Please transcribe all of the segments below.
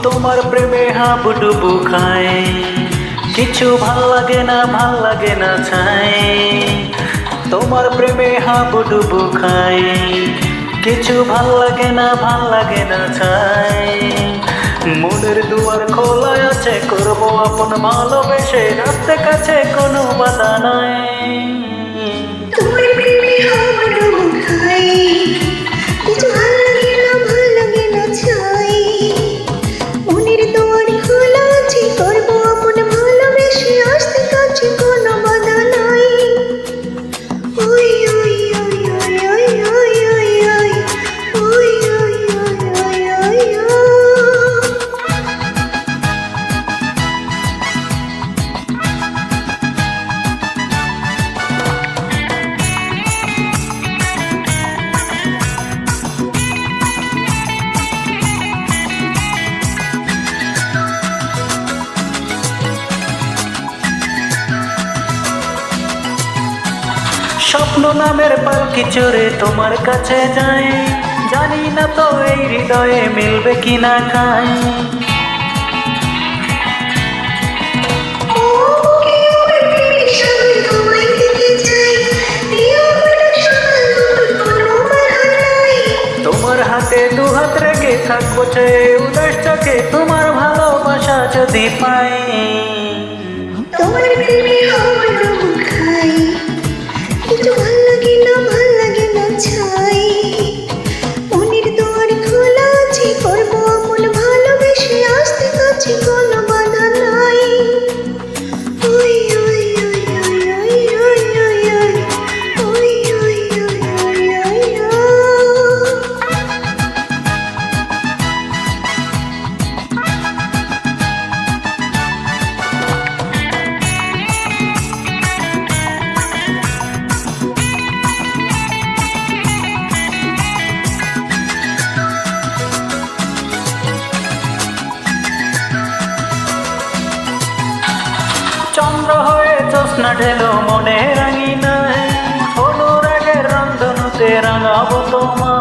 তোমার প্রেমে হাবুডুবু খাই, কিছু ভাল লাগে না ছাই। তোমার প্রেমে হাবুডুবু খাই, কিছু ভাল লাগে না ছাই। মনের দুয়ার খোলা আছে, করবো আপন ভালোবেসে, রাস্তে কাছে কোনো বাধা নাই। তোমার প্রেমে হাবুডুবু খাই, কিছু ভাল লাগে না ছাই। মনের দুয়ার খোলা আছে, করবো আপন ভালোবেসে, রাস্তে কাছে কোনো বাধা নাই। ওই ওই ওই ওই ওই ওই ওই ওই ওই ওই ওই ওই। স্বপ্ন নামের পালকি চড়ে তোমার কাছে যাই, জানি না তো এই হৃদয়ে মিলবে কিনা ঠাই। তোমার হাতে দু হাত রেখে থাকবো চেয়ে উদাস চোখে, তোমার ভালোবাসা যদি পাই। তোমার প্রেমে হাবুডুবু খাই, কিছু ভাল লাগে না ছাই। মনের দুয়ার খোলা আছে, করবো আপন ভালোবেসে, আসতে কাছে কোনো বাধা নাই। ওই ওই ওই ওই ওই ওই ওই ওই ওই ওই ওই। চন্দ্র হয়ে জ্যোৎস্না ঢেলো মনে রাঙিনায়, অনুরাগের রন্ধনুতে রাঙাবো তোমার।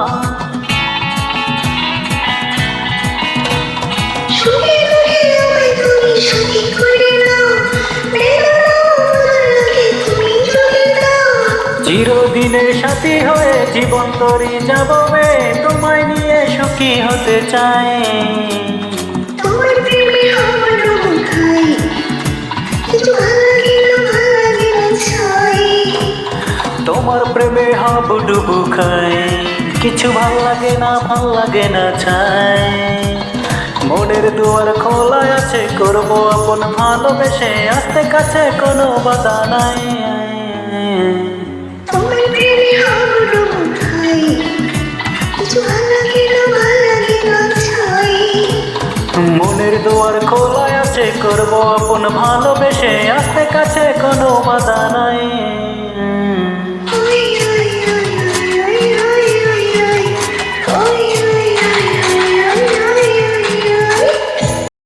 চিরদিনের সাথী হয়ে জীবন তরি যাবো বে, তোমায় নিয়ে সুখী হতে চাই। তোমার প্রেমে হাবুডুবু খাই, কিছু ভাল লাগে না ছাই। তোমার প্রেমে হাবুডুবু খাই, কিছু ভাল লাগে না ছাই। মনের দুয়ার খোলা আছে, করবো আপন ভালোবেসে, আসতে কাছে কোনো বাধা নাই। তোমার প্রেমে হাবুডুবু খাই, কিছু ভাল লাগে না ছাই। মনের দুয়ার খোলা আছে, করবো আপন ভালোবেসে, আসতে কাছে কোনো বাধা নাই।